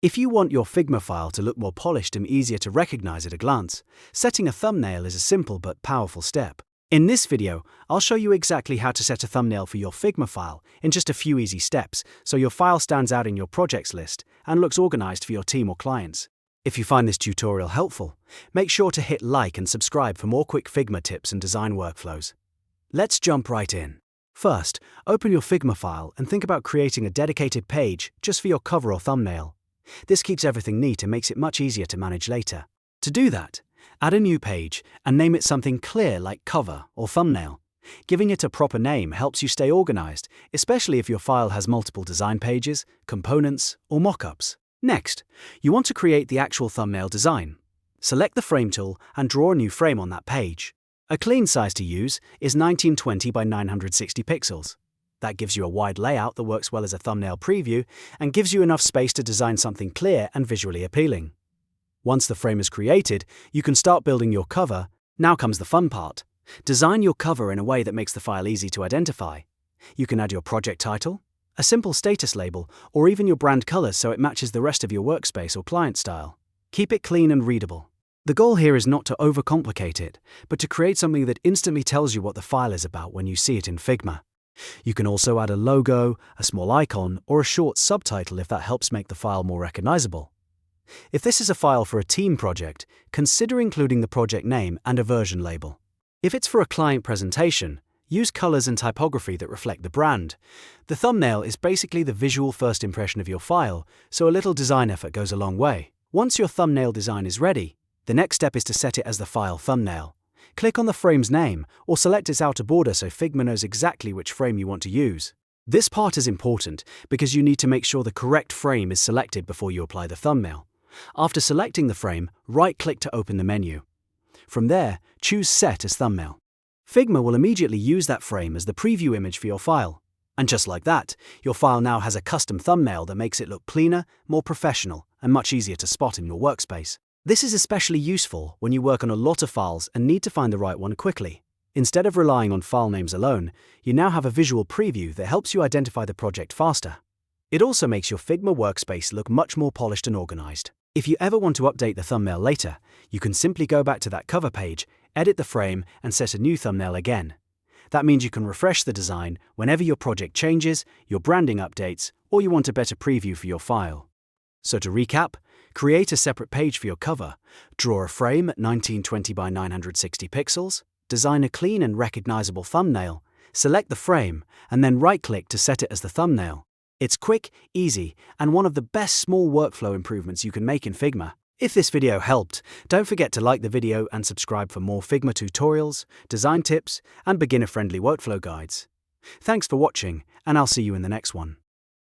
If you want your Figma file to look more polished and easier to recognize at a glance, setting a thumbnail is a simple but powerful step. In this video, I'll show you exactly how to set a thumbnail for your Figma file in just a few easy steps so your file stands out in your projects list and looks organized for your team or clients. If you find this tutorial helpful, make sure to hit like and subscribe for more quick Figma tips and design workflows. Let's jump right in. First, open your Figma file and think about creating a dedicated page just for your cover or thumbnail. This keeps everything neat and makes it much easier to manage later. To do that, add a new page and name it something clear like cover or thumbnail. Giving it a proper name helps you stay organized, especially if your file has multiple design pages, components, or mockups. Next, you want to create the actual thumbnail design. Select the frame tool and draw a new frame on that page. A clean size to use is 1920 by 960 pixels. That gives you a wide layout that works well as a thumbnail preview and gives you enough space to design something clear and visually appealing. Once the frame is created, you can start building your cover. Now comes the fun part. Design your cover in a way that makes the file easy to identify. You can add your project title, a simple status label, or even your brand colors so it matches the rest of your workspace or client style. Keep it clean and readable. The goal here is not to overcomplicate it, but to create something that instantly tells you what the file is about when you see it in Figma. You can also add a logo, a small icon, or a short subtitle if that helps make the file more recognizable. If this is a file for a team project, consider including the project name and a version label. If it's for a client presentation, use colors and typography that reflect the brand. The thumbnail is basically the visual first impression of your file, so a little design effort goes a long way. Once your thumbnail design is ready, the next step is to set it as the file thumbnail. Click on the frame's name or select its outer border so Figma knows exactly which frame you want to use. This part is important because you need to make sure the correct frame is selected before you apply the thumbnail. After selecting the frame, right-click to open the menu. From there, choose Set as Thumbnail. Figma will immediately use that frame as the preview image for your file. And just like that, your file now has a custom thumbnail that makes it look cleaner, more professional, and much easier to spot in your workspace. This is especially useful when you work on a lot of files and need to find the right one quickly. Instead of relying on file names alone, you now have a visual preview that helps you identify the project faster. It also makes your Figma workspace look much more polished and organized. If you ever want to update the thumbnail later, you can simply go back to that cover page, edit the frame, and set a new thumbnail again. That means you can refresh the design whenever your project changes, your branding updates, or you want a better preview for your file. So to recap, create a separate page for your cover, draw a frame at 1920 by 960 pixels, design a clean and recognizable thumbnail, select the frame, and then right-click to set it as the thumbnail. It's quick, easy, and one of the best small workflow improvements you can make in Figma. If this video helped, don't forget to like the video and subscribe for more Figma tutorials, design tips, and beginner-friendly workflow guides. Thanks for watching, and I'll see you in the next one.